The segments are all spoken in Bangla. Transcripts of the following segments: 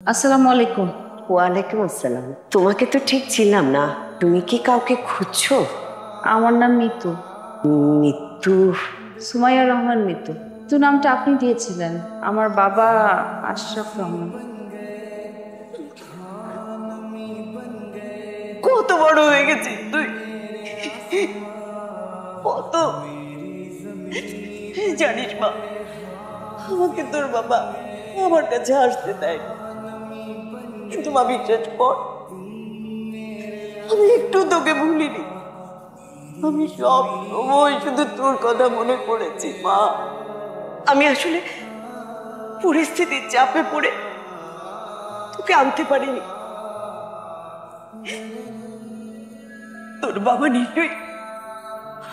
আসসালামু আলাইকুম। ওয়ালাইকুম আসসালাম। তোমাকে তো ঠিক ছিলাম না, তুমি কি কাউকে খুঁজছো? আমার নাম মিতু, মৃত্যু? সুমাইয়া রহমান মিতু। মিতু নামটা আপনি দিয়েছিলেন, আমার বাবা আশরাফ রহমান। কত বড় হয়ে গেছিস তুই, কত জানিস মা, আমাকে তোর বাবা আমার কাছে আসতে দেয়, কিন্তু মা বিশ্বাস কর, আমি একটু তোকে ভুলিনি। আমি সব সময় শুধু তোর কথা মনে পড়েছি মা। আমি আসলে পরিস্থিতির চাপে পড়ে তোকে আনতে পারিনি। তোর বাবা নিশ্চয়ই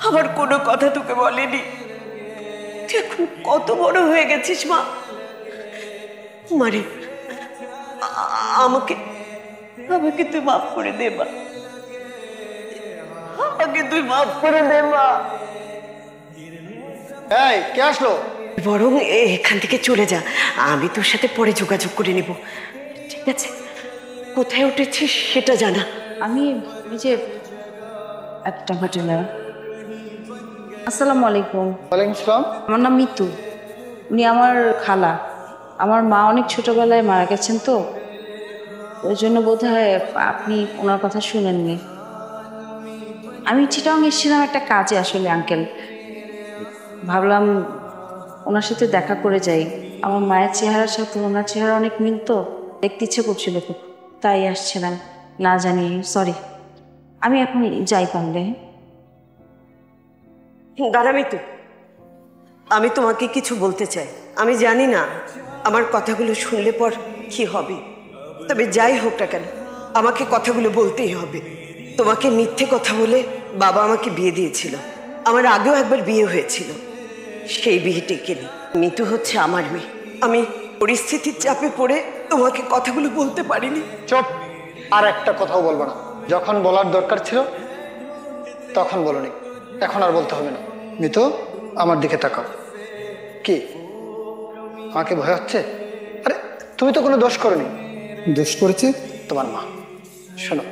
আমার কোনো কথা তোকে বলেনি। তুই এখন কত বড় হয়ে গেছিস মা। মারে, আমাকে আমাকে তুই মাফ করে দে মা, আমাকে তুই মাফ করে দে মা। এই কে আসলো? বরং এখান থেকে চলে যা, আমি তোর সাথে পরে যোগাযোগ করে নেব, ঠিক আছে? কোথায় উঠেছিস সেটা জানা। আমি এই যে একটা ঘটনা। আসসালামু আলাইকুম। ওয়ালাইকুম আসসালাম। আমার নাম মিতু, উনি আমার খালা। আমার মা অনেক ছোটবেলায় মারা গেছেন, তো ওই জন্য বোধহয় আপনি ওনার কথা শুনেননি। আমি চিটাং এসেছিলাম একটা কাজে আসলে আঙ্কেল, ভাবলাম ওনার সাথে দেখা করে যাই। আমার মায়ের চেহারার সাথে ওনার চেহারা অনেক মিল, তো দেখতে ইচ্ছে করছিল খুব, তাই আসছিলাম। না জানি, সরি। আমি এখন যাই পারলে। দাঁড়াবি তুই, আমি তোমাকে কিছু বলতে চাই। আমি জানি না আমার কথাগুলো শুনলে পর কি হবে, তবে যাই হোক না কেন আমাকে কথাগুলো বলতেই হবে। তোমাকে মিথ্যে কথা বলে বাবা আমাকে বিয়ে দিয়েছিল। আমার আগেও একবার বিয়ে হয়েছিল, সেই বিয়ে টেকেনি। মিতু হচ্ছে আমার মেয়ে। আমি পরিস্থিতির চাপে পড়ে তোমাকে কথাগুলো বলতে পারিনি। চুপ, আর একটা কথাও বলবো না। যখন বলার দরকার ছিল তখন বলনি, এখন আর বলতে হবে না। মিতু, আমার দিকে তাকাও। কি আমাকে ভয় হচ্ছে? আরে তুমি তো কোনো দোষ করনি। দোষ করেছে তোমার মা। শোনো,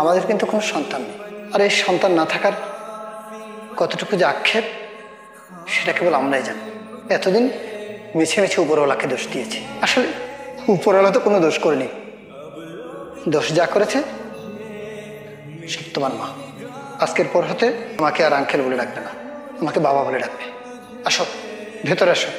আমাদের কিন্তু কোনো সন্তান নেই, আর এই সন্তান না থাকার কতটুকু যে আক্ষেপ সেটা কেবল আমরাই জানি। এতদিন মিছে মিছে উপরওয়ালাকে দোষ দিয়েছি, আসলে উপরওয়ালা তো কোনো দোষ করেনি। দোষ যা করেছে সব তোমার মা। আজকের পর হতে আমাকে আর আঙ্কেল বলে ডাকবে না, আমাকে বাবা বলে ডাকবে। আসো, ভেতরে আসো।